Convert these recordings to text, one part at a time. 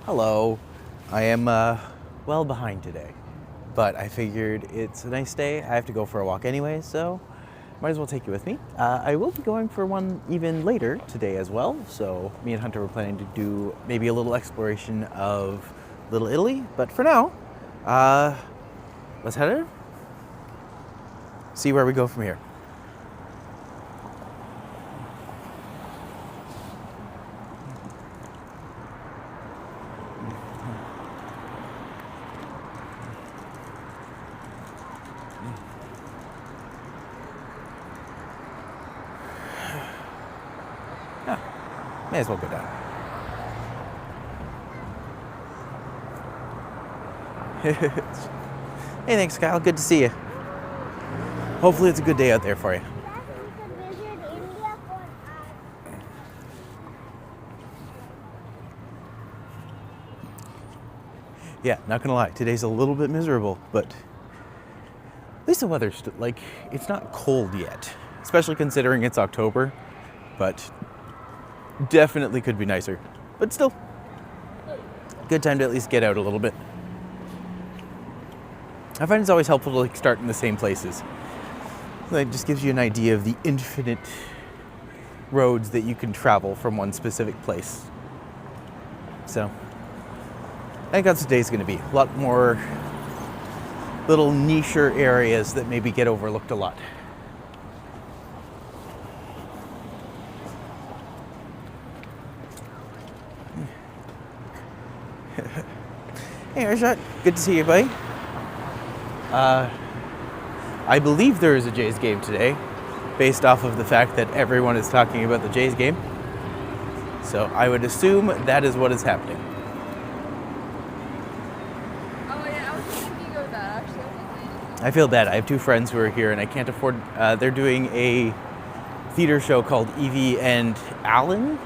Hello. I am well behind today, but I figured it's a nice day. I have to go for a walk anyway, so might as well take you with me. I will be going for one even later today as well, so me and Hunter were planning to do maybe a little exploration of Little Italy, but for now, let's head in, see where we go from here. May as well go down. Hey, thanks, Kyle. Good to see you. Hopefully it's a good day out there for you. Yeah, not gonna lie, today's a little bit miserable, but at least the weather's it's not cold yet, especially considering it's October, but definitely could be nicer. But still, good time to at least get out a little bit. I find it's always helpful to start in the same places. It just gives you an idea of the infinite roads that you can travel from one specific place. So, I think that's what today's gonna be. A lot more little nicher areas that maybe get overlooked a lot. Hey, Arshad. Good to see you, buddy. I believe there is a Jays game today, based off of the fact that everyone is talking about the Jays game. So I would assume that is what is happening. Oh yeah, I was thinking of that actually. I feel bad. I have two friends who are here and I can't afford, they're doing a theater show called Evie and Alan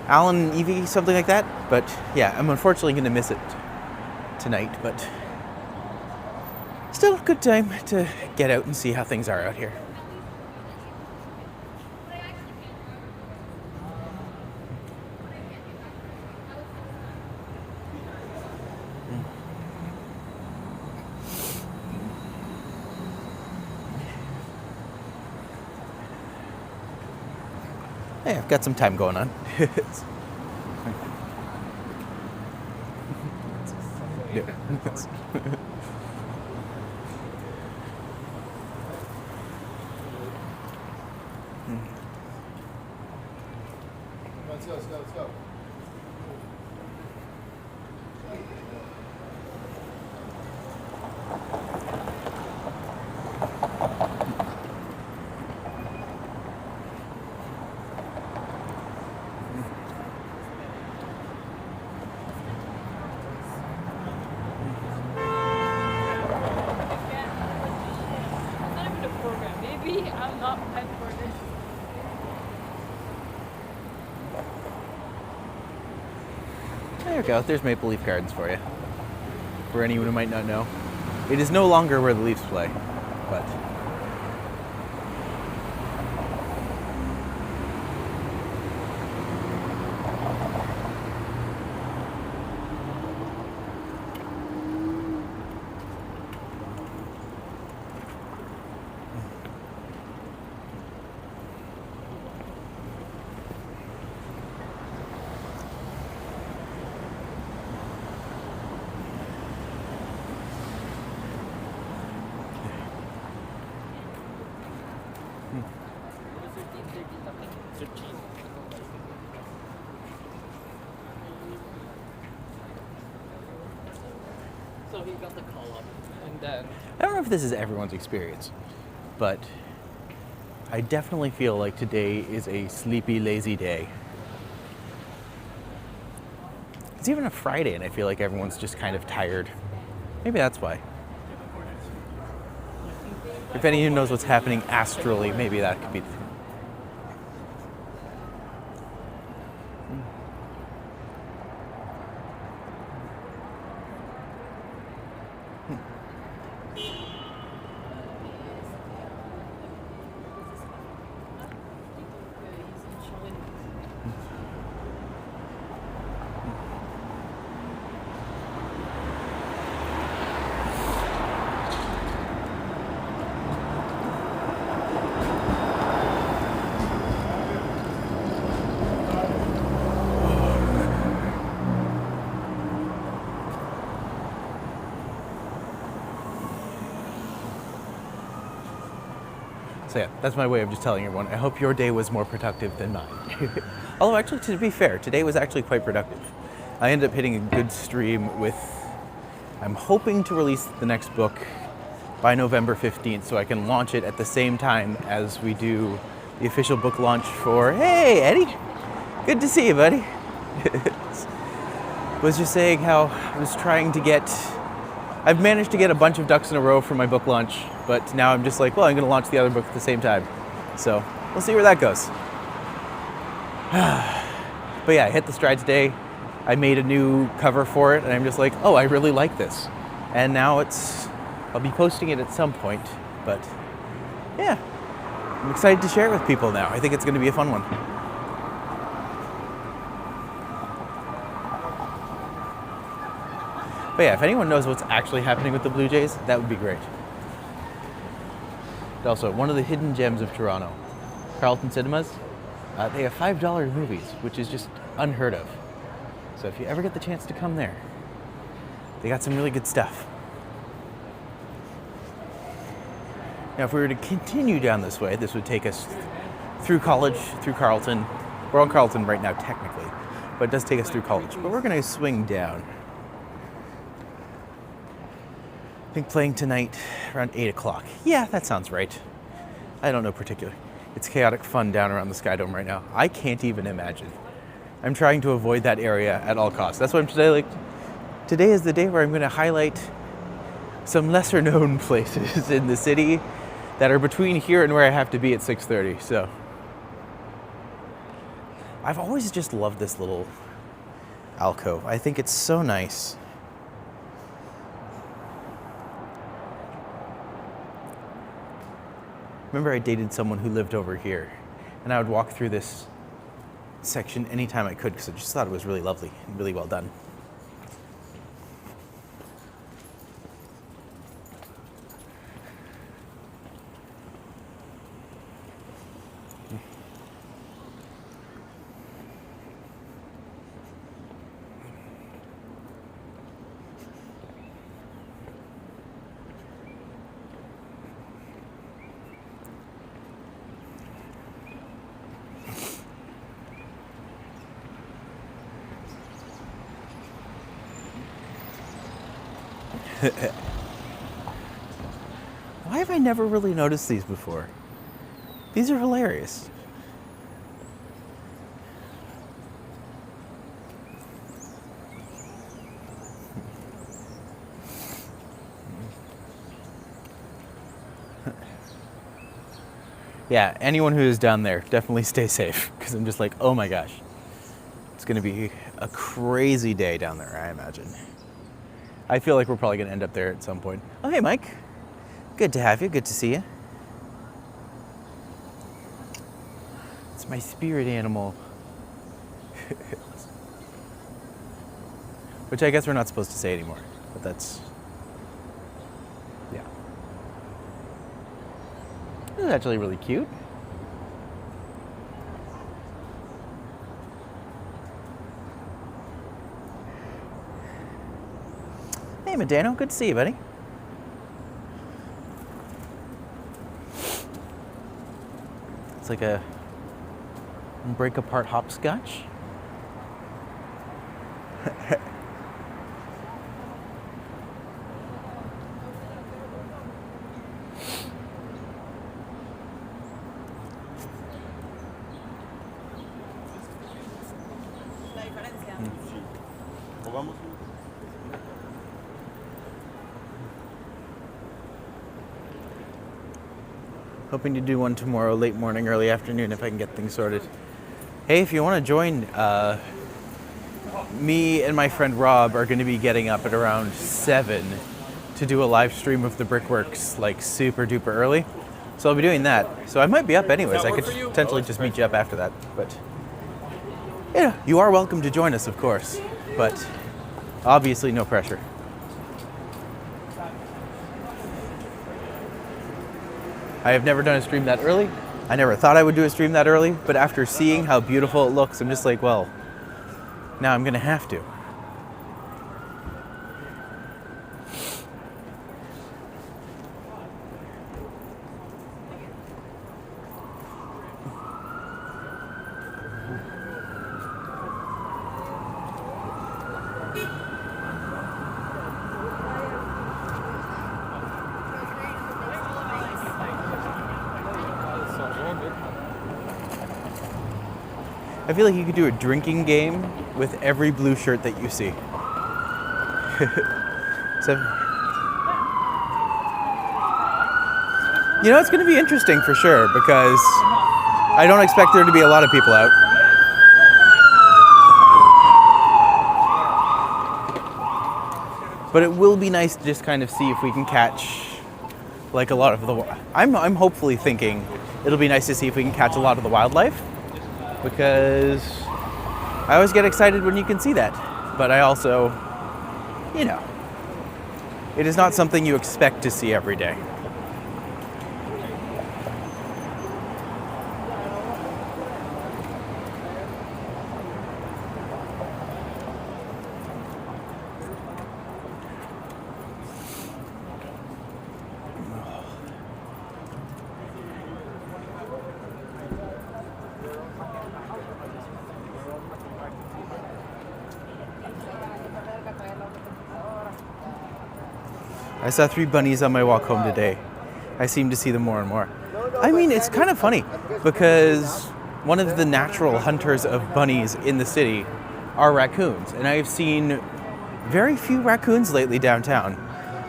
and Evie, something like that. But yeah, I'm unfortunately going to miss it tonight, but still a good time to get out and see how things are out here. Hey, I've got some time going on. Let's go. I'm not meant for this. There we go. There's Maple Leaf Gardens for you. For anyone who might not know. It is no longer where the Leafs play, but So he got the call up, and then I don't know if this is everyone's experience, but I definitely feel like today is a sleepy, lazy day. It's even a Friday and I feel like everyone's just kind of tired. Maybe that's why. If any of you knows what's happening astrally, maybe that could be the thing. So yeah, that's my way of just telling everyone. I hope your day was more productive than mine. Although actually, to be fair, today was actually quite productive. I ended up hitting a good stream with, I'm hoping to release the next book by November 15th so I can launch it at the same time as we do the official book launch for, hey Eddie, good to see you, buddy. Was just saying how I was trying to get, I've managed to get a bunch of ducks in a row for my book launch, but now I'm just like, well, I'm gonna launch the other book at the same time. So we'll see where that goes. But yeah, I hit the stride today. I made a new cover for it and I'm just like, oh, I really like this. And now I'll be posting it at some point, but yeah, I'm excited to share it with people now. I think it's gonna be a fun one. But yeah, if anyone knows what's actually happening with the Blue Jays, that would be great. And also, one of the hidden gems of Toronto, Carlton Cinemas, they have $5 movies, which is just unheard of. So if you ever get the chance to come there, they got some really good stuff. Now, if we were to continue down this way, this would take us through college, through Carlton. We're on Carlton right now, technically, but it does take us through college. But we're gonna swing down. I think playing tonight around 8 o'clock. Yeah, that sounds right. I don't know particular. It's chaotic fun down around the Sky Dome right now. I can't even imagine. I'm trying to avoid that area at all costs. That's why I'm today like, today is the day where I'm gonna highlight some lesser known places in the city that are between here and where I have to be at 6:30, so. I've always just loved this little alcove. I think it's so nice. Remember I dated someone who lived over here, and I would walk through this section anytime I could because I just thought it was really lovely and really well done. Why have I never really noticed these before? These are hilarious. Yeah, anyone who is down there, definitely stay safe, because I'm just like, oh my gosh. It's gonna be a crazy day down there, I imagine. I feel like we're probably gonna end up there at some point. Oh, hey, Mike. Good to have you, good to see you. It's my spirit animal. Which I guess we're not supposed to say anymore, but that's, yeah. This is actually really cute. Hey, Medano, good to see you, buddy. It's like a break apart hopscotch. Hoping to do one tomorrow, late morning, early afternoon, if I can get things sorted. Hey, if you want to join, me and my friend Rob are going to be getting up at around 7 to do a live stream of the Brickworks, like super duper early. So I'll be doing that. So I might be up anyways. I could potentially just meet you up after that. But yeah, you are welcome to join us, of course. But obviously no pressure. I have never done a stream that early. I never thought I would do a stream that early, but after seeing how beautiful it looks, I'm just like, well, now I'm gonna have to. I feel like you could do a drinking game with every blue shirt that you see. So, you know, it's going to be interesting for sure because I don't expect there to be a lot of people out. But it will be nice to just kind of see if we can catch like a lot of the... I'm hopefully thinking it'll be nice to see if we can catch a lot of the wildlife because I always get excited when you can see that. But I also, you know, it is not something you expect to see every day. I saw 3 bunnies on my walk home today. I seem to see them more and more. I mean, it's kind of funny because one of the natural hunters of bunnies in the city are raccoons. And I've seen very few raccoons lately downtown.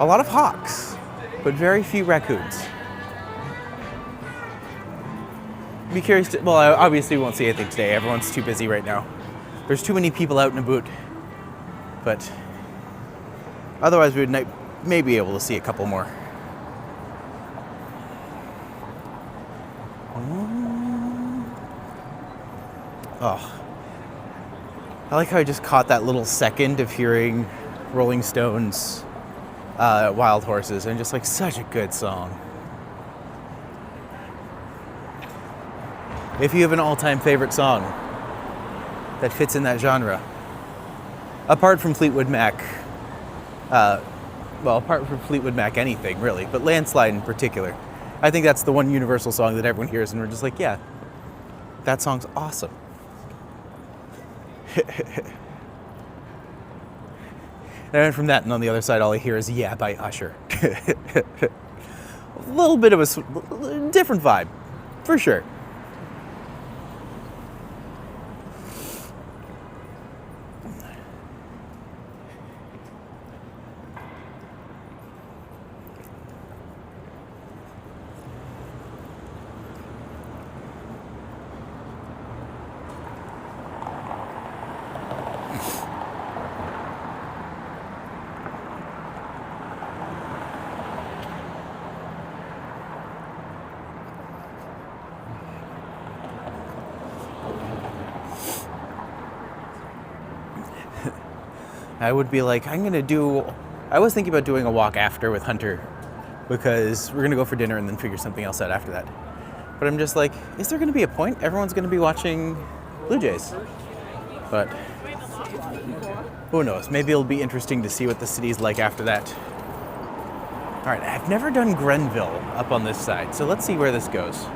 A lot of hawks, but very few raccoons. Be curious to, well, I obviously won't see anything today. Everyone's too busy right now. There's too many people out and about. But otherwise we would may be able to see a couple more. Oh. I like how I just caught that little second of hearing Rolling Stones' Wild Horses, and just like such a good song. If you have an all-time favorite song that fits in that genre, apart from Fleetwood Mac, well, apart from Fleetwood Mac, anything really, but Landslide in particular. I think that's the one universal song that everyone hears and we're just like, yeah, that song's awesome. And from that, and on the other side, all I hear is Yeah by Usher. A little bit of a different vibe, for sure. I would be like, I was thinking about doing a walk after with Hunter because we're going to go for dinner and then figure something else out after that. But I'm just like, is there going to be a point? Everyone's going to be watching Blue Jays. But who knows? Maybe it'll be interesting to see what the city's like after that. All right, I've never done Grenville up on this side, so let's see where this goes.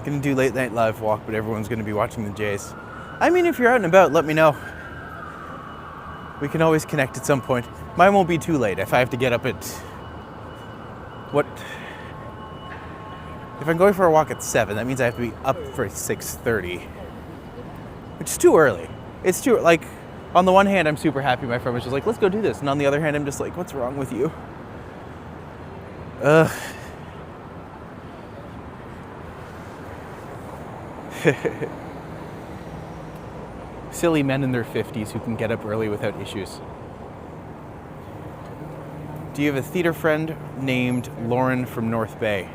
Gonna do late night live walk, but everyone's gonna be watching the Jays. I mean, if you're out and about, let me know. We can always connect at some point. Mine won't be too late if I have to get up at what? If I'm going for a walk at 7, that means I have to be up for 6:30, which is too early. It's too, like, on the one hand, I'm super happy my friend was just like, let's go do this, and on the other hand, I'm just like, what's wrong with you? Silly men in their 50s who can get up early without issues. Do you have a theater friend named Lauren from North Bay?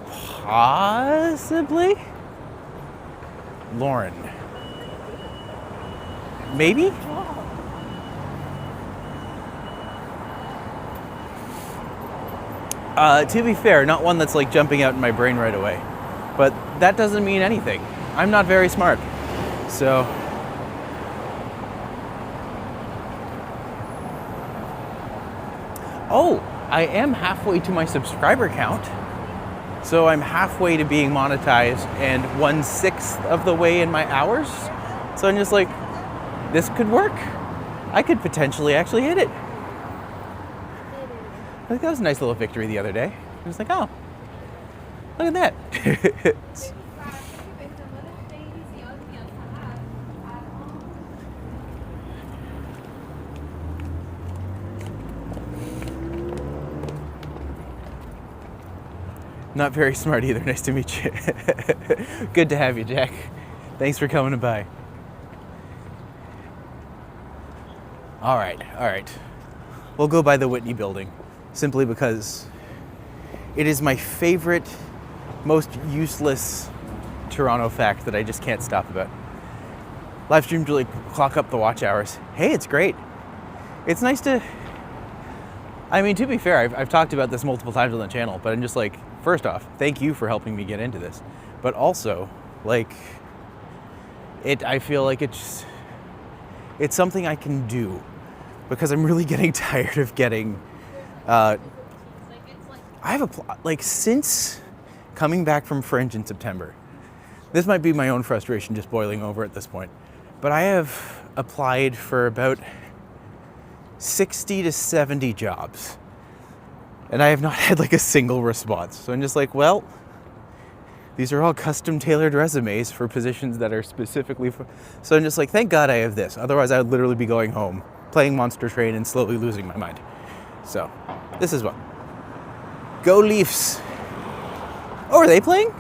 Possibly? Lauren. Maybe? To be fair, not one that's like jumping out in my brain right away. But that doesn't mean anything. I'm not very smart. So oh, I am halfway to my subscriber count. So I'm halfway to being monetized and 1/6 of the way in my hours. So I'm just like, this could work. I could potentially actually hit it. I think that was a nice little victory the other day. I was like, oh, look at that. Not very smart either. Nice to meet you. Good to have you, Jack. Thanks for coming by. All right. We'll go by the Whitney building, simply because it is my favorite, most useless Toronto fact that I just can't stop about. Live streams really clock up the watch hours. Hey, it's great. It's nice to, I mean, to be fair, I've talked about this multiple times on the channel, but I'm just like, first off, thank you for helping me get into this. But also, like, I feel like it's something I can do because I'm really getting tired of getting, since coming back from Fringe in September, this might be my own frustration just boiling over at this point, but I have applied for about 60 to 70 jobs. And I have not had like a single response. So I'm just like, well, these are all custom tailored resumes for positions that are specifically for, so I'm just like, thank God I have this. Otherwise I would literally be going home, playing Monster Train and slowly losing my mind. So this is what. Go Leafs. Oh, are they playing?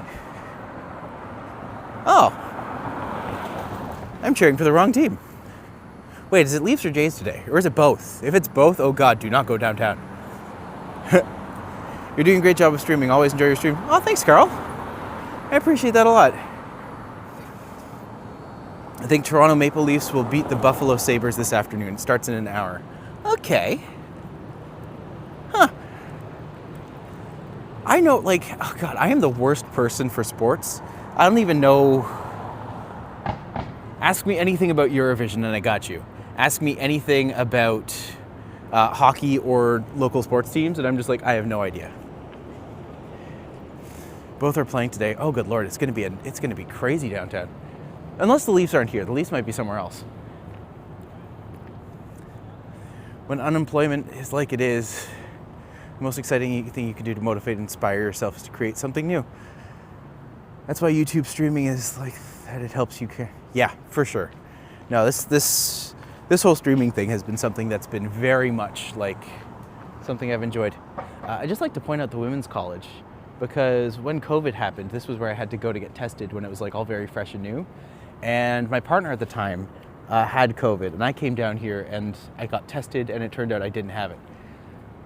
Oh. I'm cheering for the wrong team. Wait, is it Leafs or Jays today? Or is it both? If it's both, oh God, do not go downtown. You're doing a great job of streaming. Always enjoy your stream. Oh, thanks, Carl. I appreciate that a lot. I think Toronto Maple Leafs will beat the Buffalo Sabres this afternoon. It starts in an hour. Okay. Huh. I know, like, oh God, I am the worst person for sports. I don't even know. Ask me anything about Eurovision and I got you. Ask me anything about hockey or local sports teams and I'm just like, I have no idea. Both are playing today. Oh, good Lord, it's gonna be crazy downtown. Unless the Leafs aren't here. The Leafs might be somewhere else. When unemployment is like it is, the most exciting thing you can do to motivate and inspire yourself is to create something new. That's why YouTube streaming is like that. It helps you care. Yeah, for sure. No, this whole streaming thing has been something that's been very much like something I've enjoyed. I just like to point out the women's college because when COVID happened, this was where I had to go to get tested when it was like all very fresh and new. And my partner at the time had COVID and I came down here and I got tested and it turned out I didn't have it.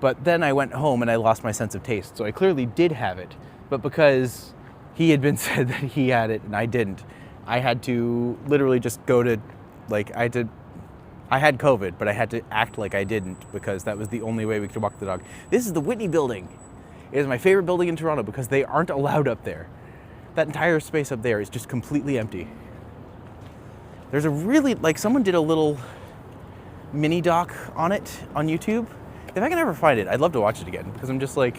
But then I went home and I lost my sense of taste. So I clearly did have it, but because he had been said that he had it and I didn't, I had to literally just go to, like, I had COVID, but I had to act like I didn't because that was the only way we could walk the dog. This is the Whitney building. It is my favorite building in Toronto because they aren't allowed up there. That entire space up there is just completely empty. There's a really, like, someone did a little mini doc on it on YouTube. If I can ever find it, I'd love to watch it again because I'm just like,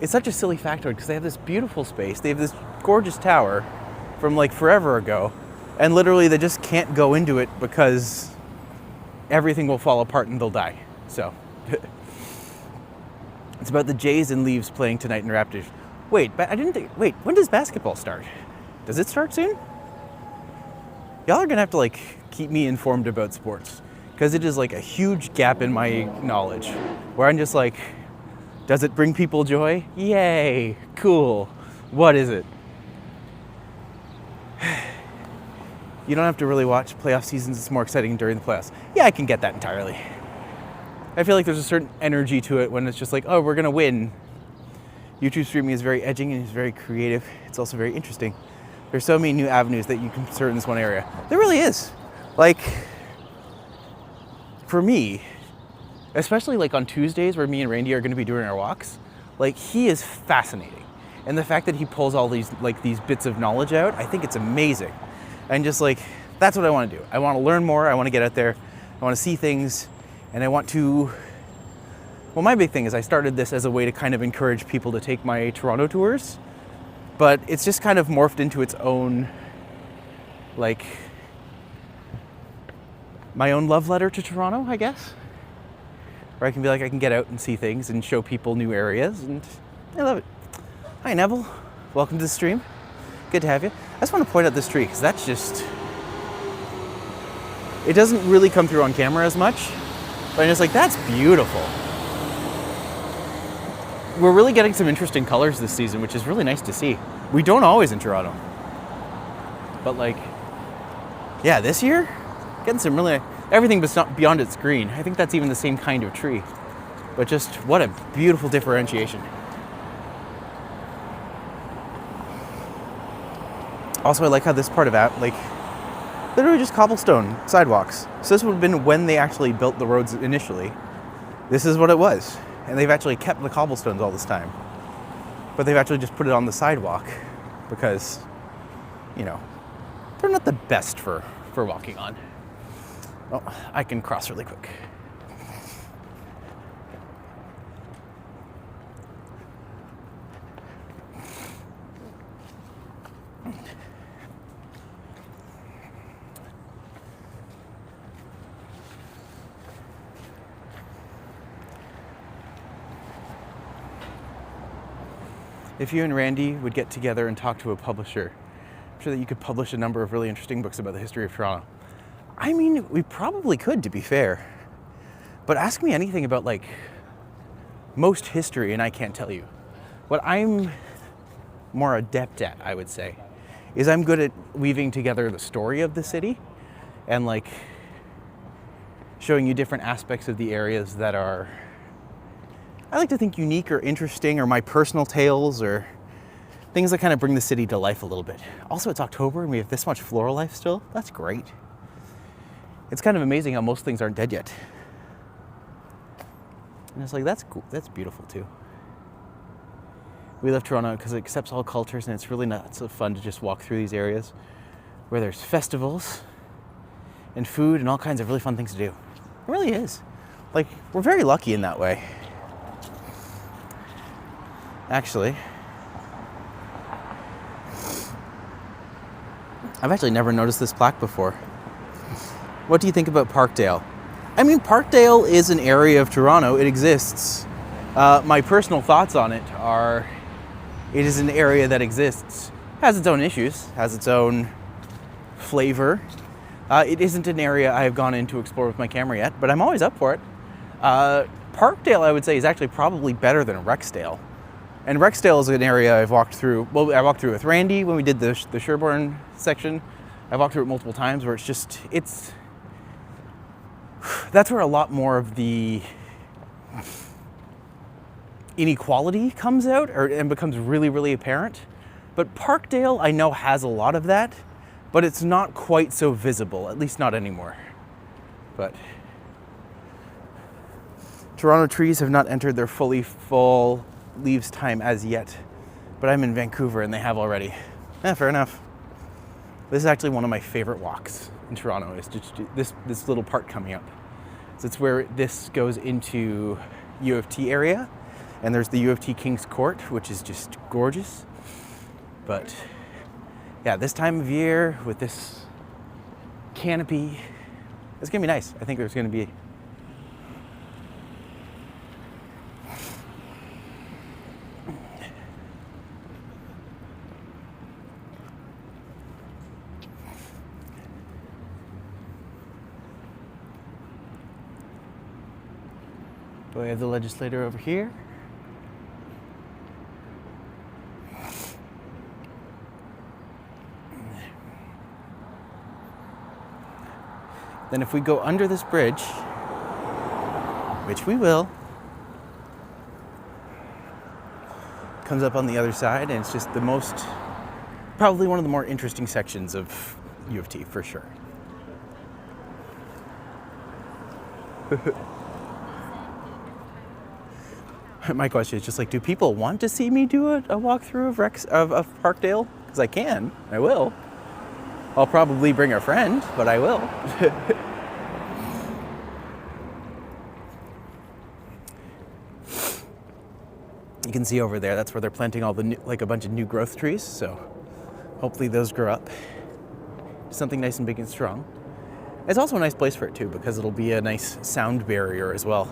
it's such a silly factoid because they have this beautiful space. They have this gorgeous tower from like forever ago and literally they just can't go into it because everything will fall apart and they'll die. So it's about the Jays and Leafs playing tonight in Raptors. Wait, wait, when does basketball start? Does it start soon? Y'all are gonna have to like keep me informed about sports because it is like a huge gap in my knowledge where I'm just like, does it bring people joy? Yay, cool. What is it? You don't have to really watch playoff seasons. It's more exciting during the playoffs. Yeah, I can get that entirely. I feel like there's a certain energy to it when it's just like, oh, we're gonna win. YouTube streaming is very edging and it's very creative. It's also very interesting. There's so many new avenues that you can insert in this one area. There really is. Like, for me, especially like on Tuesdays where me and Randy are gonna be doing our walks, like he is fascinating. And the fact that he pulls all these bits of knowledge out, I think it's amazing. And just like, that's what I wanna do. I wanna learn more, I wanna get out there, I wanna see things, and I want to well, my big thing is I started this as a way to kind of encourage people to take my Toronto tours, but it's just kind of morphed into its own, like, my own love letter to Toronto, I guess. Where I can be like, I can get out and see things and show people new areas, and I love it. Hi, Neville. Welcome to the stream. Good to have you. I just want to point out this tree, because that's just, it doesn't really come through on camera as much, but I'm just like, that's beautiful. We're really getting some interesting colors this season, which is really nice to see. We don't always in Toronto. But like, yeah, this year, getting some really, everything beyond its green. I think that's even the same kind of tree. But just, what a beautiful differentiation. Also, I like how this part of that, like, literally just cobblestone sidewalks. So this would have been when they actually built the roads initially. This is what it was. And they've actually kept the cobblestones all this time. But they've actually just put it on the sidewalk because, you know, they're not the best for walking on. Oh, I can cross really quick. If you and Randy would get together and talk to a publisher, I'm sure that you could publish a number of really interesting books about the history of Toronto. I mean, we probably could, to be fair. But ask me anything about, like, most history and I can't tell you. What I'm more adept at, I would say, is I'm good at weaving together the story of the city and, like, showing you different aspects of the areas that are, I like to think, unique or interesting, or my personal tales, or things that kind of bring the city to life a little bit. Also, it's October and we have this much floral life still. That's great. It's kind of amazing how most things aren't dead yet. And it's like, that's cool. That's beautiful too. We love Toronto because it accepts all cultures, and it's really not so fun to just walk through these areas where there's festivals and food and all kinds of really fun things to do. It really is. Like, we're very lucky in that way. Actually, I've actually never noticed this plaque before. What do you think about Parkdale? I mean, Parkdale is an area of Toronto. It exists. My personal thoughts on it are, it is an area that exists, has its own issues, has its own flavor. It isn't an area I have gone in to explore with my camera yet, but I'm always up for it. Parkdale, I would say, is actually probably better than Rexdale. And Rexdale is an area I've walked through. Well, I walked through with Randy when we did the Sherbourne section. I walked through it multiple times, where it's just, that's where a lot more of the inequality comes out and becomes really, really apparent. But Parkdale, I know, has a lot of that, but it's not quite so visible, at least not anymore. But Toronto trees have not entered their fully full leaves time as yet, but I'm in Vancouver and they have already. Yeah, fair enough. This is actually one of my favorite walks in Toronto, is just this little part coming up. So it's where this goes into U of T area, and there's the U of T King's Court, which is just gorgeous. But yeah, this time of year with this canopy, it's gonna be nice. I think there's gonna be we have the legislator over here. Then if we go under this bridge, which we will, comes up on the other side, and it's just the most, probably one of the more interesting sections of U of T for sure. My question is just like, do people want to see me do a walkthrough of Parkdale? Because I can, I will. I'll probably bring a friend, but I will. You can see over there, that's where they're planting all the new, like a bunch of new growth trees. So hopefully those grow up. Something nice and big and strong. It's also a nice place for it too, because it'll be a nice sound barrier as well.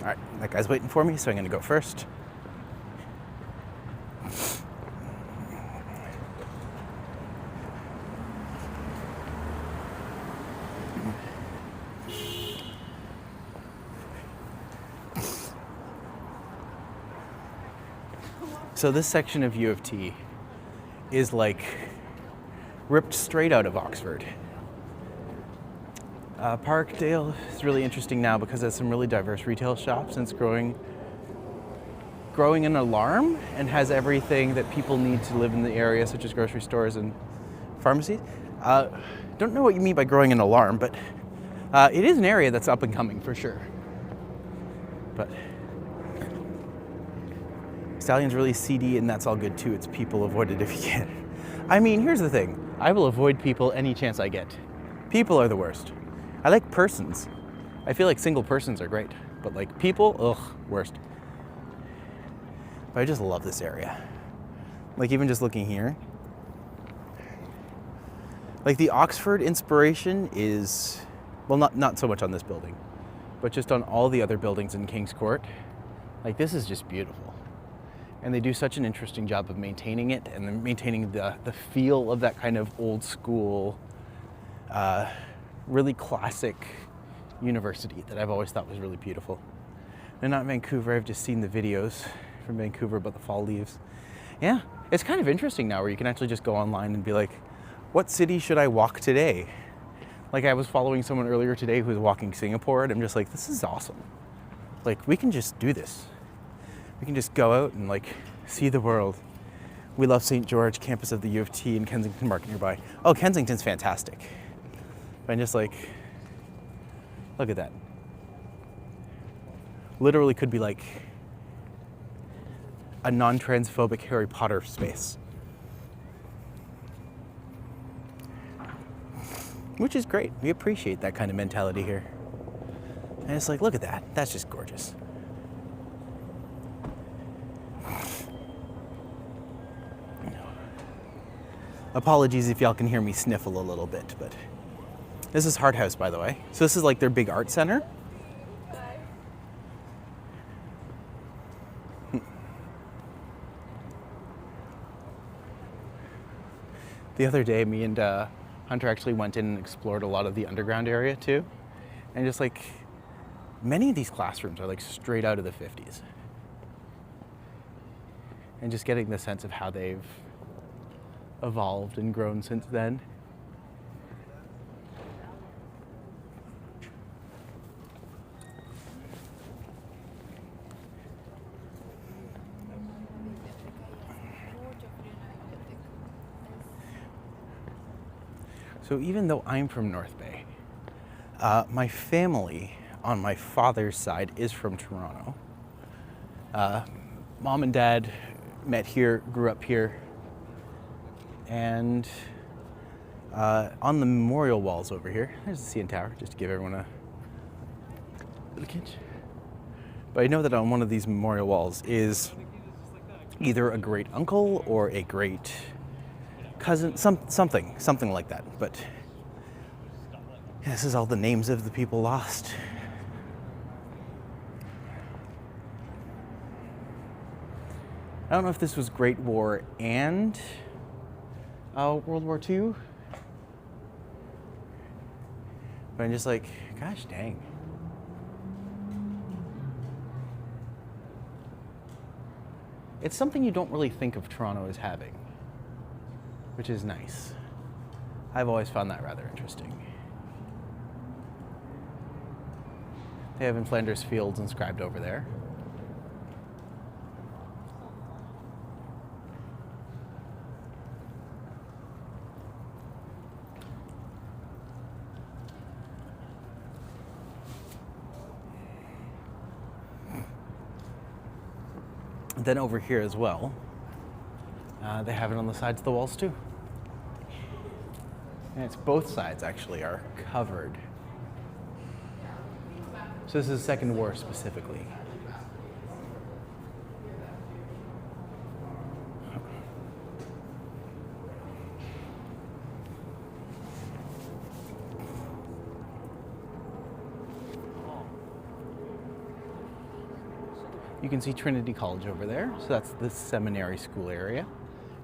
All right, that guy's waiting for me, so I'm gonna go first. So this section of U of T is like ripped straight out of Oxford. Parkdale is really interesting now because it has some really diverse retail shops and it's growing an alarm and has everything that people need to live in the area, such as grocery stores and pharmacies. Don't know what you mean by growing an alarm, but it is an area that's up and coming for sure. But Stallion's really seedy, and that's all good too. It's people, avoid it if you can. I mean, here's the thing. I will avoid people any chance I get. People are the worst. I like persons. I feel like single persons are great, but like people, ugh, worst. But I just love this area. Like even just looking here, like the Oxford inspiration is, well, not so much on this building, but just on all the other buildings in King's Court. Like this is just beautiful. And they do such an interesting job of maintaining it and then maintaining the feel of that kind of old school, really classic university that I've always thought was really beautiful. And not Vancouver, I've just seen the videos from Vancouver about the fall leaves. Yeah, it's kind of interesting now where you can actually just go online and be like, what city should I walk today? Like I was following someone earlier today who was walking Singapore, and I'm just like, this is awesome. Like we can just do this. We can just go out and like see the world. We love St. George, campus of the U of T, and Kensington Market nearby. Oh, Kensington's fantastic. But I'm just like, look at that. Literally could be like a non-transphobic Harry Potter space. Which is great. We appreciate that kind of mentality here. And it's like, look at that. That's just gorgeous. Apologies if y'all can hear me sniffle a little bit, but this is Hart House, by the way. So this is like their big art center. The other day, me and Hunter actually went in and explored a lot of the underground area too. And just like, many of these classrooms are like straight out of the 50s. And just getting the sense of how they've evolved and grown since then. So even though I'm from North Bay, my family on my father's side is from Toronto. Mom and dad met here, grew up here, and on the memorial walls over here, there's the CN Tower, just to give everyone a look at. But I know that on one of these memorial walls is either a great uncle or a great cousin, something like that. But this is all the names of the people lost. I don't know if this was Great War and World War II. But I'm just like, gosh dang. It's something you don't really think of Toronto as having, which is nice. I've always found that rather interesting. They have in Flanders Fields inscribed over there. Then over here as well, they have it on the sides of the walls too. And it's both sides actually are covered. So this is Second War specifically. You can see Trinity College over there, so that's the seminary school area.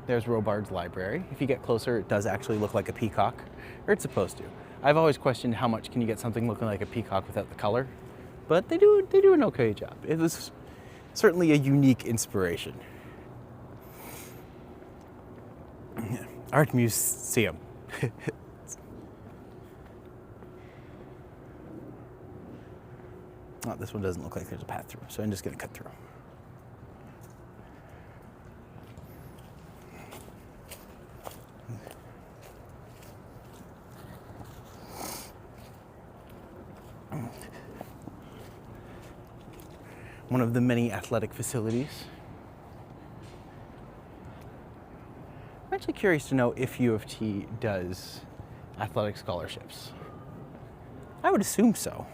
There's Robards Library. If you get closer, it does actually look like a peacock, or it's supposed to. I've always questioned how much can you get something looking like a peacock without the color, but they do an okay job. It was certainly a unique inspiration. Art Museum. Oh, this one doesn't look like there's a path through, so I'm just going to cut through. One of the many athletic facilities. I'm actually curious to know if U of T does athletic scholarships. I would assume so,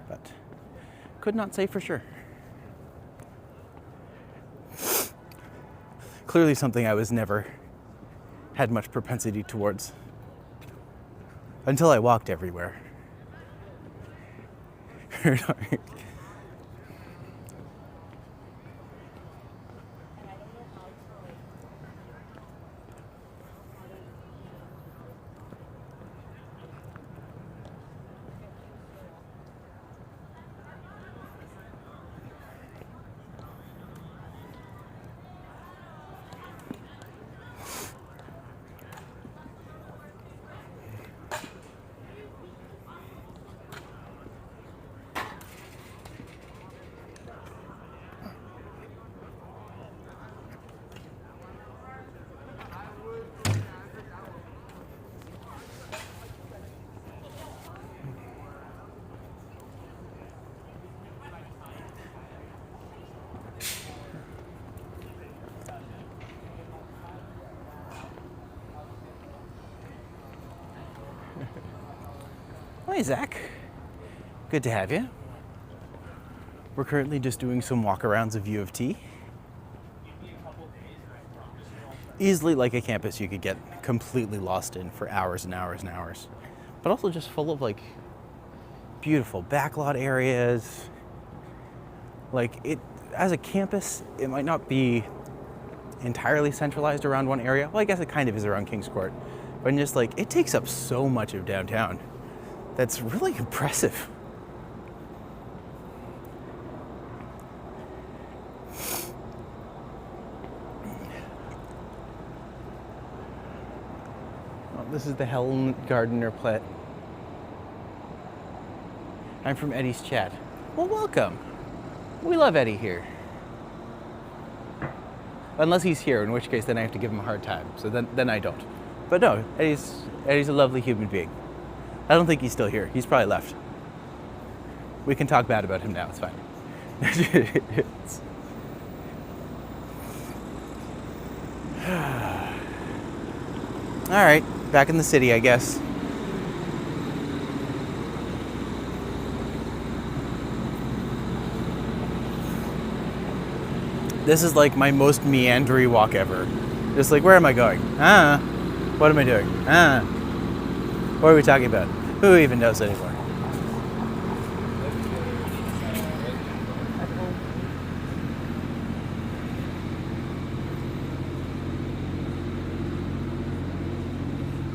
but could not say for sure. Clearly something I was never had much propensity towards until I walked everywhere. Hi, Zach. Good to have you. We're currently just doing some walkarounds of U of T. Easily like a campus you could get completely lost in for hours and hours and hours. But also just full of like beautiful backlot areas. Like it, as a campus, it might not be entirely centralized around one area. Well, I guess it kind of is around King's Court. But just like, it takes up so much of downtown. That's really impressive. Well, this is the Helen Gardner Plet. I'm from Eddie's chat. Well, welcome. We love Eddie here. Unless he's here, in which case then I have to give him a hard time. So then I don't. But no, Eddie's a lovely human being. I don't think he's still here. He's probably left. We can talk bad about him now. It's fine. All right, back in the city, I guess. This is like my most meandering walk ever. Just like, where am I going? What am I doing? What are we talking about? Who even knows anymore?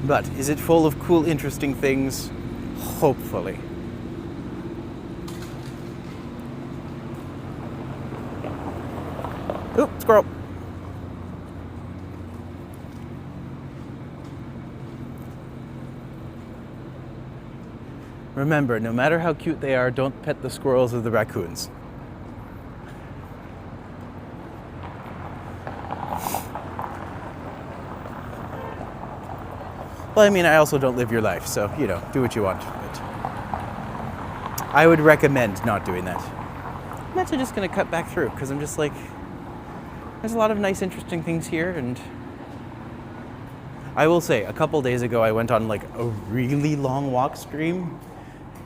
But is it full of cool, interesting things? Hopefully. Oop, squirrel. Remember, no matter how cute they are, don't pet the squirrels or the raccoons. Well, I mean, I also don't live your life, so, you know, do what you want. But I would recommend not doing that. I'm actually just gonna cut back through because I'm just like, there's a lot of nice, interesting things here. And I will say, a couple days ago, I went on like a really long walk stream,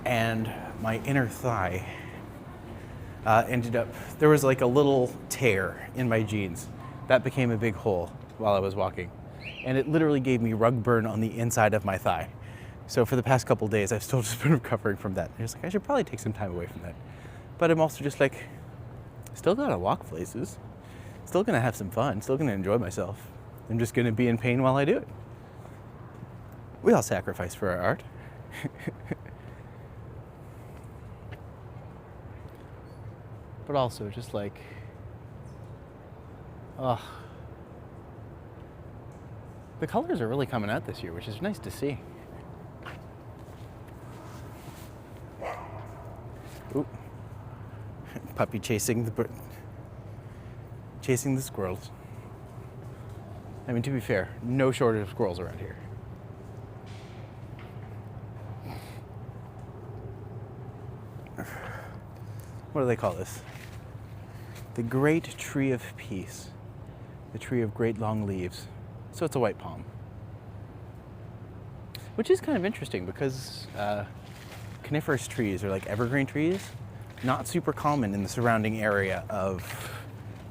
and my inner thigh ended up, there was like a little tear in my jeans that became a big hole while I was walking. And it literally gave me rug burn on the inside of my thigh. So for the past couple days, I've still just been recovering from that. I was like, I should probably take some time away from that. But I'm also just like, still gotta walk places. Still gonna have some fun. Still gonna enjoy myself. I'm just gonna be in pain while I do it. We all sacrifice for our art. But also just like, ugh. The colors are really coming out this year, which is nice to see. Ooh. Puppy chasing the squirrels. I mean, to be fair, no shortage of squirrels around here. What do they call this? The great tree of peace. The tree of great long leaves. So it's a white palm. Which is kind of interesting because coniferous trees, or like evergreen trees, not super common in the surrounding area of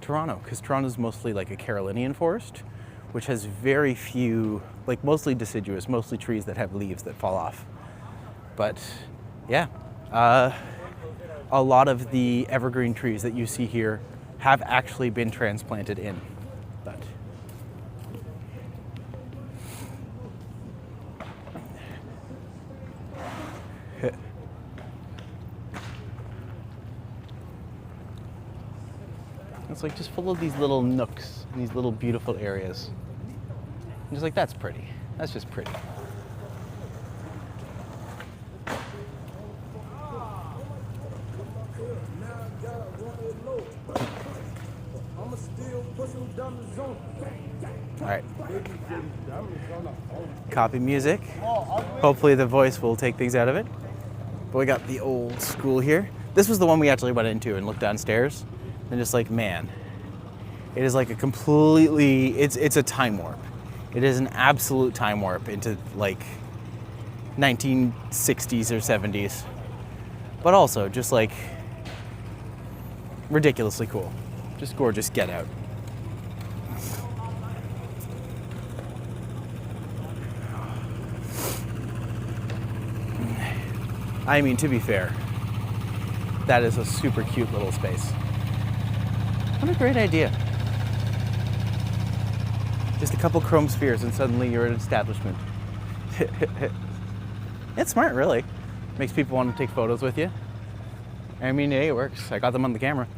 Toronto, because Toronto's mostly like a Carolinian forest, which has very few, like mostly deciduous, mostly trees that have leaves that fall off. But yeah, a lot of the evergreen trees that you see here have actually been transplanted in. But it's like just full of these little nooks, these little beautiful areas. I'm just like, that's pretty. That's just pretty. All right. Copy music. Hopefully the voice will take things out of it. But we got the old school here. This was the one we actually went into and looked downstairs. And just like, man, it is like a completely, it's a time warp. It is an absolute time warp into like 1960s or 70s. But also just like ridiculously cool. Just gorgeous get out. I mean, to be fair, that is a super cute little space. What a great idea. Just a couple chrome spheres and suddenly you're an establishment. It's smart, really. Makes people want to take photos with you. I mean, hey, it works. I got them on the camera.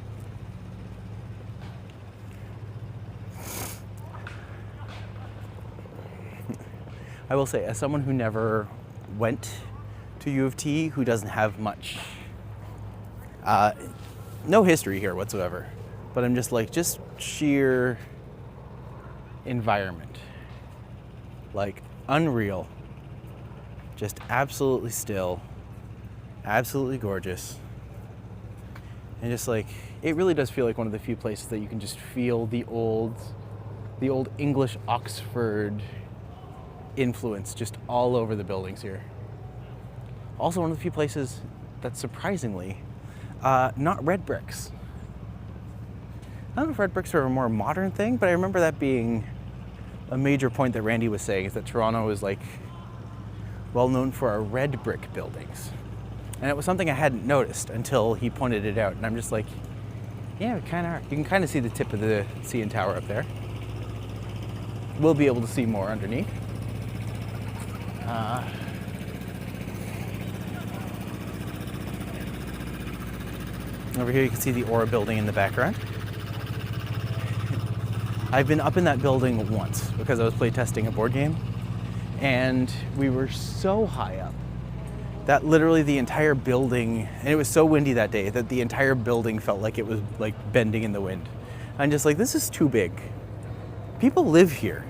I will say, as someone who never went to U of T, who doesn't have much, no history here whatsoever, but I'm just like, just sheer environment, like unreal, just absolutely still, absolutely gorgeous, and just like, it really does feel like one of the few places that you can just feel the old English Oxford influence just all over the buildings here. Also one of the few places that's surprisingly not red bricks. I don't know if red bricks are a more modern thing, but I remember that being a major point that Randy was saying, is that Toronto is like well known for our red brick buildings. And it was something I hadn't noticed until he pointed it out. And I'm just like, yeah, we kind of are. You can kind of see the tip of the CN Tower up there. We'll be able to see more underneath. Over here you can see the Aura building in the background. I've been up in that building once because I was playtesting a board game, and we were so high up that literally the entire building, and it was so windy that day that the entire building felt like it was like bending in the wind. I'm just like, this is too big. People live here.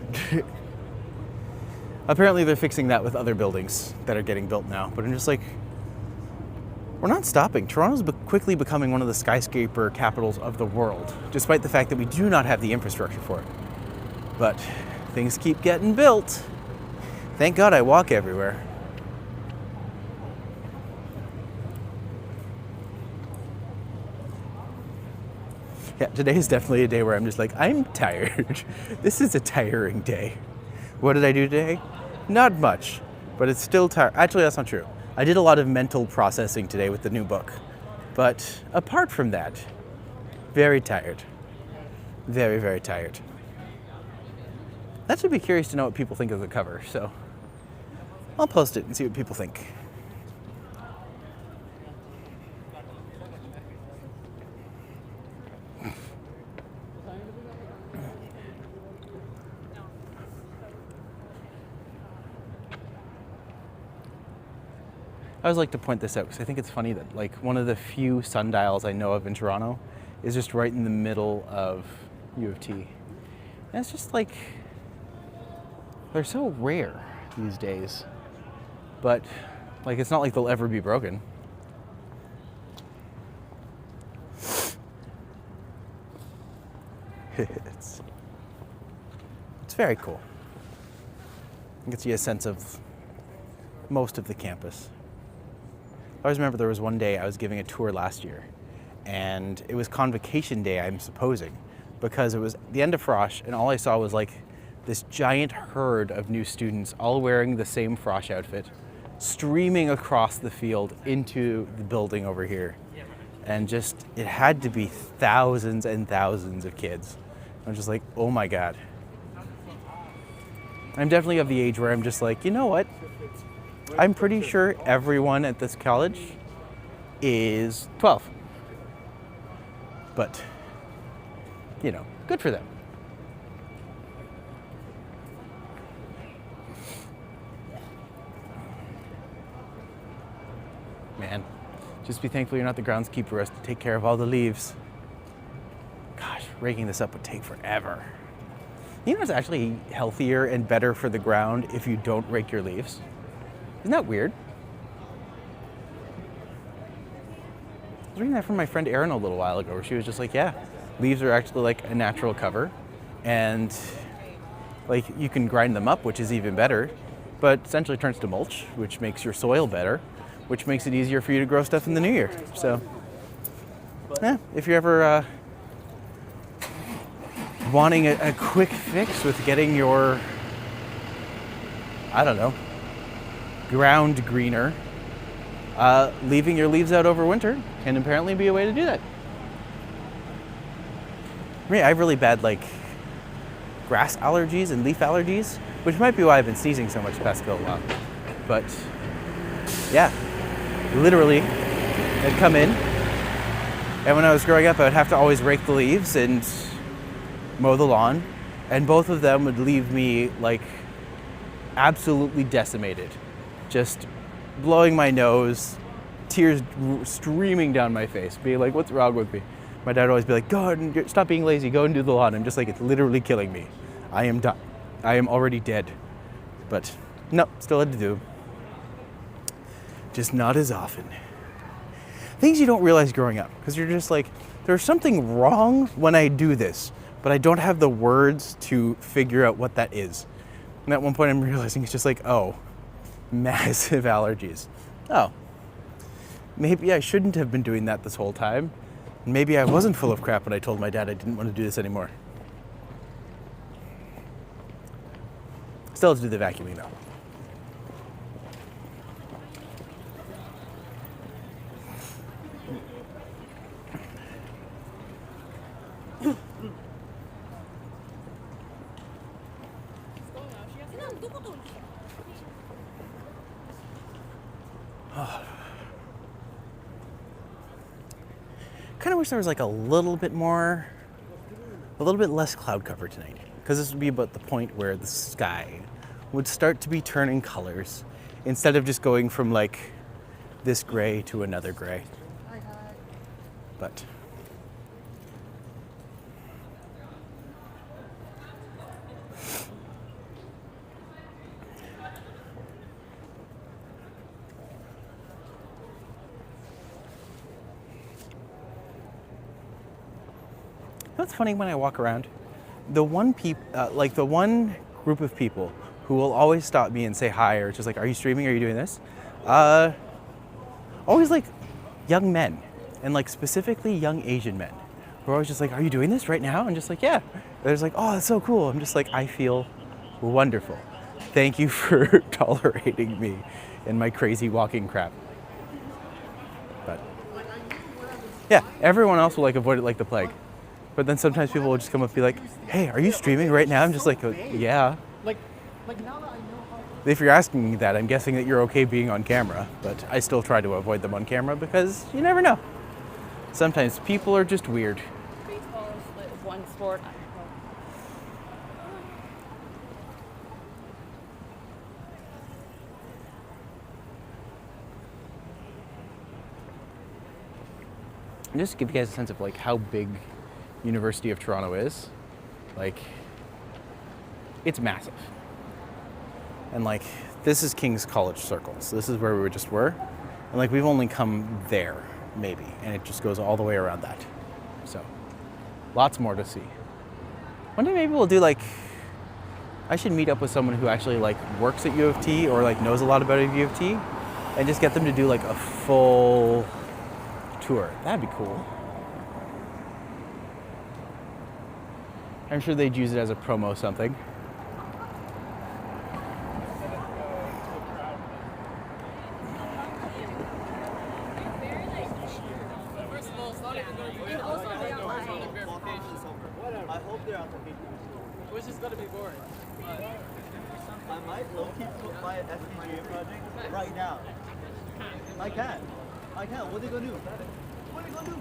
Apparently they're fixing that with other buildings that are getting built now, but I'm just like, We're not stopping. Toronto's quickly becoming one of the skyscraper capitals of the world, despite the fact that we do not have the infrastructure for it. But things keep getting built. Thank God I walk everywhere. Yeah, today is definitely a day where I'm just like, I'm tired. This is a tiring day. What did I do today? Not much, but it's still tired. Actually, that's not true. I did a lot of mental processing today with the new book. But apart from that, very tired. Very, very tired. Actually be curious to know what people think of the cover, so I'll post it and see what people think. I always like to point this out because I think it's funny that like one of the few sundials I know of in Toronto is just right in the middle of U of T. And it's just like, they're so rare these days, but like it's not like they'll ever be broken. It's very cool. It gets you a sense of most of the campus. I always remember there was one day I was giving a tour last year, and it was convocation day, I'm supposing, because it was the end of Frosh, and all I saw was like this giant herd of new students all wearing the same Frosh outfit, streaming across the field into the building over here. And just, it had to be thousands and thousands of kids. I'm just like, oh my God. I'm definitely of the age where I'm just like, you know what? I'm pretty sure everyone at this college is 12. But, you know, good for them. Man, just be thankful you're not the groundskeeper as to take care of all the leaves. Gosh, raking this up would take forever. You know it's actually healthier and better for the ground if you don't rake your leaves? Isn't that weird? I was reading that from my friend Erin a little while ago, where she was just like, yeah, leaves are actually like a natural cover, and like you can grind them up, which is even better, but essentially turns to mulch, which makes your soil better, which makes it easier for you to grow stuff in the new year. So, yeah, if you're ever wanting a quick fix with getting your, I don't know, ground greener, leaving your leaves out over winter can apparently be a way to do that. I have really bad like grass allergies and leaf allergies, which might be why I've been sneezing so much the past little while. But yeah, literally, I'd come in, and when I was growing up, I would have to always rake the leaves and mow the lawn, and both of them would leave me like absolutely decimated, just blowing my nose, tears streaming down my face, being like, what's wrong with me? My dad would always be like, go and stop being lazy, go and do the lawn. I'm just like, it's literally killing me. I am done. I am already dead. But no, still had to do. Just not as often. Things you don't realize growing up, because you're just like, there's something wrong when I do this, but I don't have the words to figure out what that is. And at one point I'm realizing it's just like, oh, massive allergies. Oh, maybe I shouldn't have been doing that this whole time. Maybe I wasn't full of crap when I told my dad I didn't want to do this anymore. Still have to do the vacuuming though. Kind of wish there was like a little bit less cloud cover tonight, because this would be about the point where the sky would start to be turning colors instead of just going from like this gray to another gray. But what's funny when I walk around? The one group of people who will always stop me and say hi, or just like, "Are you streaming? Are you doing this?" Always like young men, and like specifically young Asian men, who are always just like, "Are you doing this right now?" And just like, "Yeah." They're just like, "Oh, that's so cool." I'm just like, I feel wonderful. Thank you for tolerating me and my crazy walking crap. But yeah, everyone else will like avoid it like the plague. But then sometimes people will just come up and be like, "Hey, are you streaming right now?" I'm just like, "Yeah." Like now that I know how. If you're asking me that, I'm guessing that you're okay being on camera, but I still try to avoid them on camera because you never know. Sometimes people are just weird. Baseball is one sport. And just to give you guys a sense of like how big University of Toronto is, like it's massive. And like this is King's College Circles. This is where we just were. And like we've only come there maybe, and it just goes all the way around that. So lots more to see. One day maybe we'll do like, I should meet up with someone who actually like works at U of T or like knows a lot about U of T and just get them to do like a full tour. That'd be cool. I'm sure they'd use it as a promo something. I hope they're on the beach. Which is gonna be boring. I might low-key put my FPGA project right now. I can. What are they gonna do? What are they gonna do?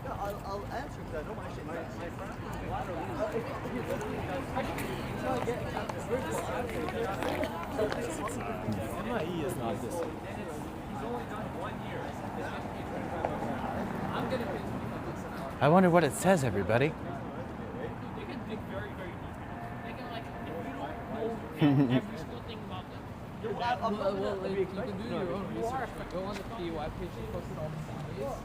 Yeah, I'll answer because I know my shit. MIE is not this. I wonder what it says, everybody. Every single thing about them. Well, like, you can do your own research. Go on the PUI page and post all the salaries.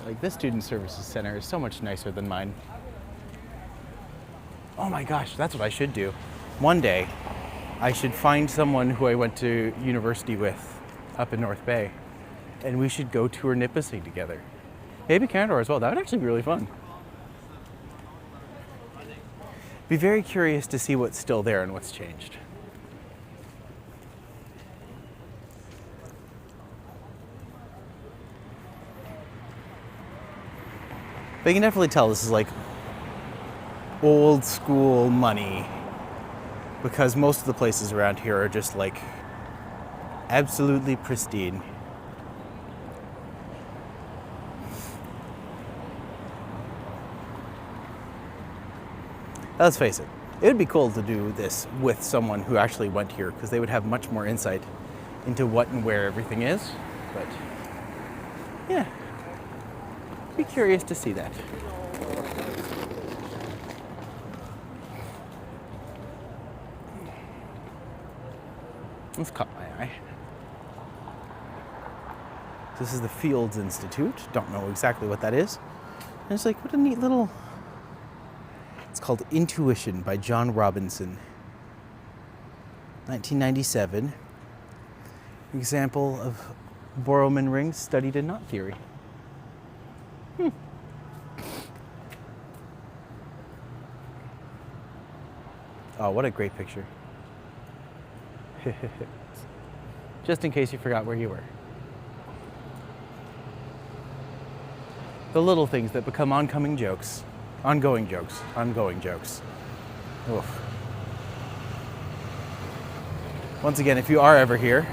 Like this student services center is so much nicer than mine. Oh my gosh, that's what I should do. One day, I should find someone who I went to university with up in North Bay, and we should go tour Nipissing together. Maybe Canada as well. That would actually be really fun. Be very curious to see what's still there and what's changed. But you can definitely tell this is like old school money, because most of the places around here are just like absolutely pristine. Let's face it, it would be cool to do this with someone who actually went here, because they would have much more insight into what and where everything is. But yeah, be curious to see that. This caught my eye. This is the Fields Institute. Don't know exactly what that is. And it's like, what a neat little... It's called Intuition by John Robinson. 1997. Example of Borroman rings studied in knot theory. Oh, what a great picture. Just in case you forgot where you were. The little things that become ongoing jokes. Ongoing jokes. Oof. Once again, if you are ever here,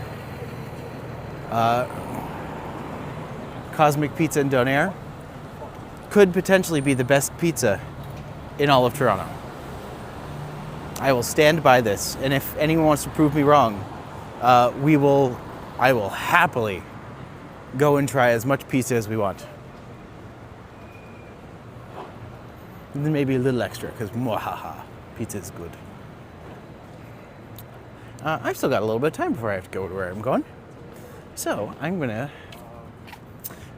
Cosmic Pizza in Donaire could potentially be the best pizza in all of Toronto. I will stand by this, and if anyone wants to prove me wrong, I will happily go and try as much pizza as we want. And then maybe a little extra, because mwahaha, pizza is good. I've still got a little bit of time before I have to go to where I'm going. So I'm gonna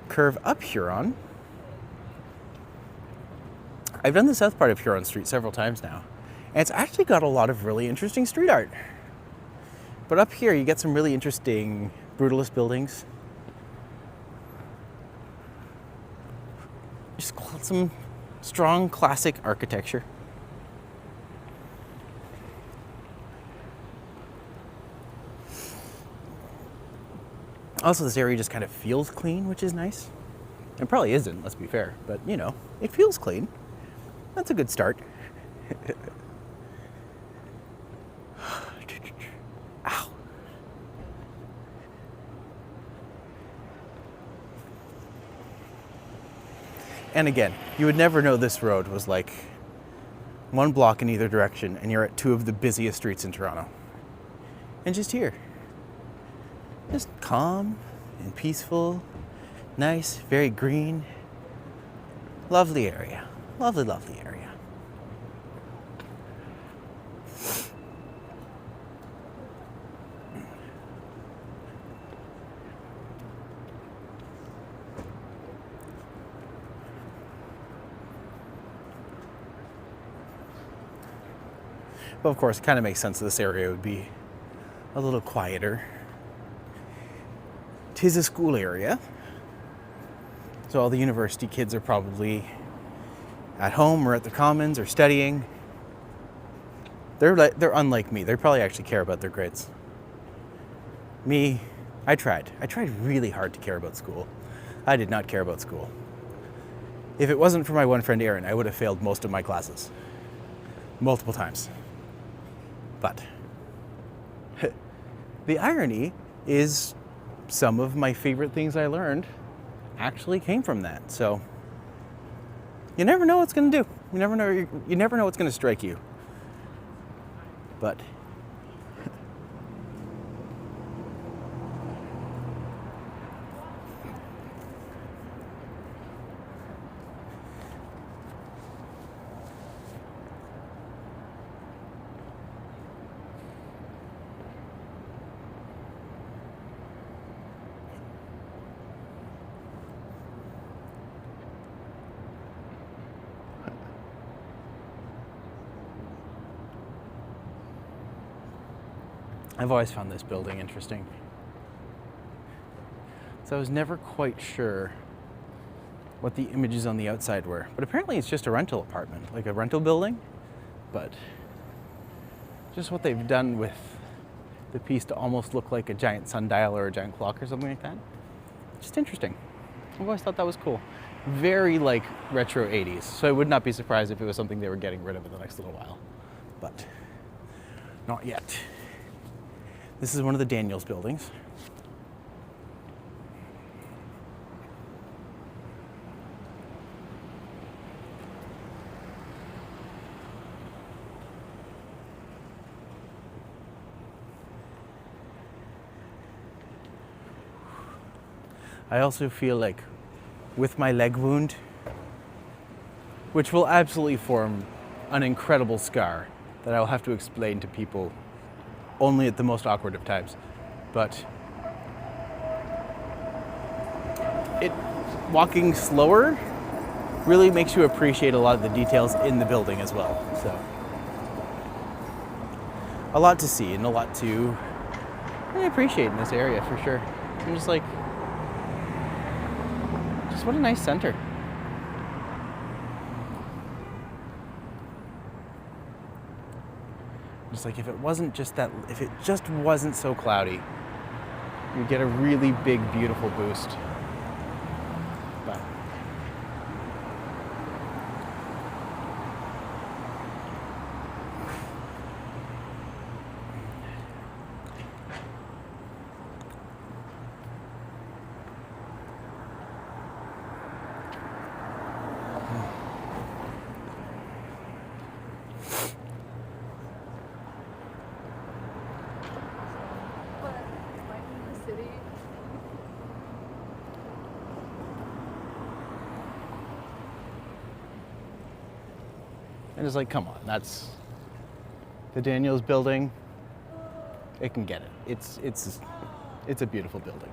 curve up Huron I've done the south part of Huron Street several times now, and it's actually got a lot of really interesting street art. But up here, you get some really interesting brutalist buildings. Just some strong classic architecture. Also, this area just kind of feels clean, which is nice. It probably isn't, let's be fair, but you know, it feels clean. That's a good start. Ow. And again, you would never know this road was like one block in either direction and you're at two of the busiest streets in Toronto. And just here. Just calm and peaceful, nice, very green. Lovely area. Lovely, lovely area. But of course, it kind of makes sense that this area would be a little quieter. 'Tis a school area, so all the university kids are probably at home or at the commons or studying. They're unlike me. They probably actually care about their grades. Me, I tried really hard to care about school. I did not care about school. If it wasn't for my one friend Aaron, I would have failed most of my classes. Multiple times. But the irony is some of my favorite things I learned actually came from that. So you never know what's going to do. You never know what's going to strike you. But I've always found this building interesting. So I was never quite sure what the images on the outside were. But apparently it's just a rental apartment, like a rental building. But just what they've done with the piece to almost look like a giant sundial or a giant clock or something like that. Just interesting. I've always thought that was cool. Very like retro 80s. So I would not be surprised if it was something they were getting rid of in the next little while. But not yet. This is one of the Daniels buildings. I also feel like with my leg wound, which will absolutely form an incredible scar that I'll have to explain to people only at the most awkward of times, but walking slower really makes you appreciate a lot of the details in the building as well. So a lot to see and a lot to really appreciate in this area for sure. I'm just like, just what a nice center. Just like if it just wasn't so cloudy, you'd get a really big, beautiful boost. But and it's like, come on, that's the Daniels building. It can get it. It's a beautiful building.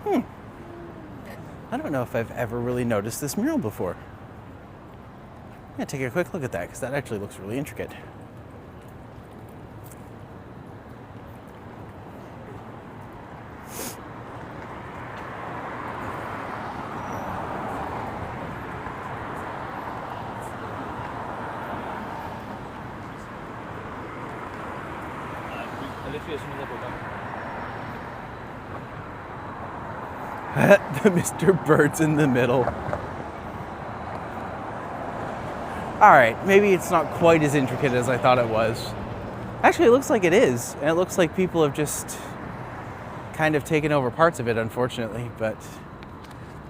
I don't know if I've ever really noticed this mural before. Yeah, take a quick look at that because that actually looks really intricate. The Mr. Bird's in the middle. Alright, maybe it's not quite as intricate as I thought it was. Actually, it looks like it is. And it looks like people have just kind of taken over parts of it, unfortunately. But,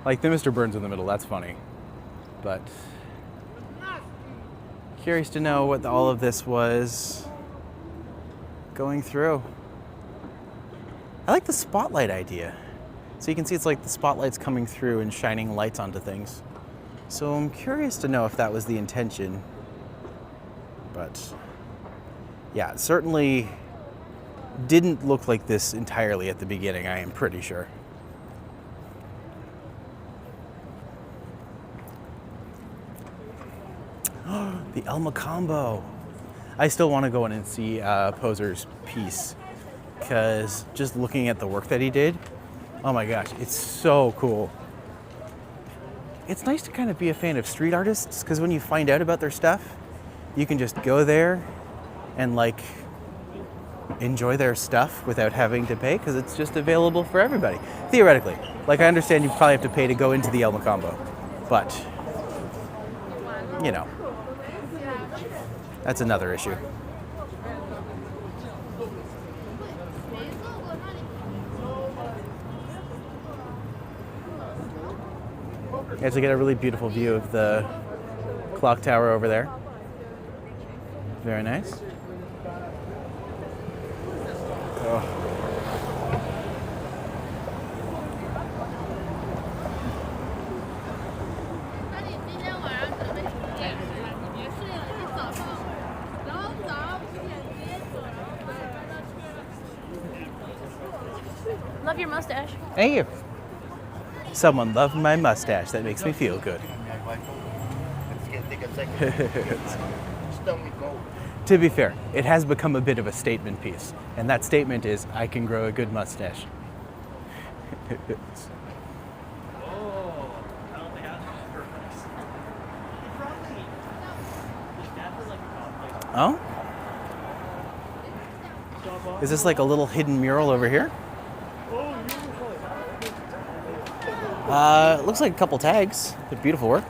like the Mr. Burns in the middle, that's funny. But, curious to know what all of this was going through. I like the spotlight idea. So you can see it's like the spotlight's coming through and shining lights onto things. So I'm curious to know if that was the intention. But yeah, it certainly didn't look like this entirely at the beginning, I am pretty sure. The El Macambo. I still want to go in and see Poser's piece because just looking at the work that he did, oh my gosh, it's so cool. It's nice to kind of be a fan of street artists because when you find out about their stuff, you can just go there and like enjoy their stuff without having to pay because it's just available for everybody. Theoretically. Like I understand you probably have to pay to go into the El Macambo, but you know, that's another issue. You actually get a really beautiful view of the clock tower over there. Very nice. Oh. Love your mustache. Thank you. Someone loved my mustache. That makes me feel good. To be fair, it has become a bit of a statement piece. And that statement is, I can grow a good mustache. Oh? Is this like a little hidden mural over here? It looks like a couple tags. They're beautiful work.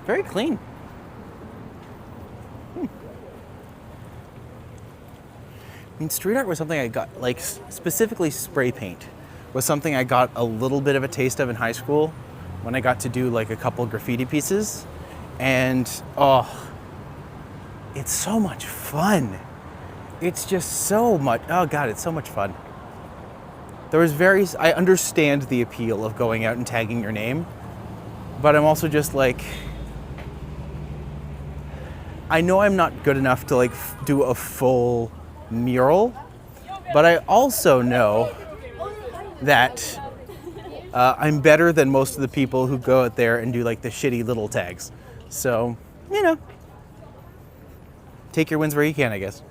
Very clean. I mean, street art was something I got, like specifically spray paint, was something I got a little bit of a taste of in high school when I got to do like a couple graffiti pieces. And oh, it's so much fun. It's just so much, oh God, it's so much fun. I understand the appeal of going out and tagging your name, but I'm also just like, I know I'm not good enough to like do a full mural, but I also know that I'm better than most of the people who go out there and do like the shitty little tags. So, you know, take your wins where you can, I guess.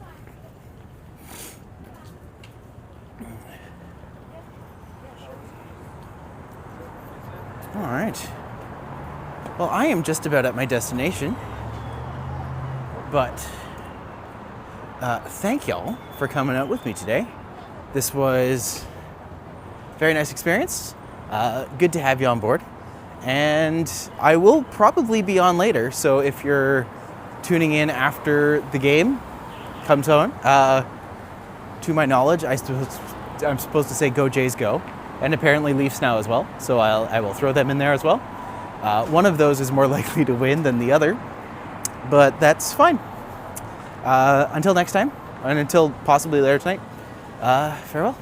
All right. Well, I am just about at my destination, but thank y'all for coming out with me today. This was a very nice experience. Good to have you on board. And I will probably be on later, so if you're tuning in after the game comes on, to my knowledge, I'm supposed to say go Jays go. And apparently Leafs now as well, so I will throw them in there as well. One of those is more likely to win than the other, but that's fine. Until next time, and until possibly later tonight, farewell.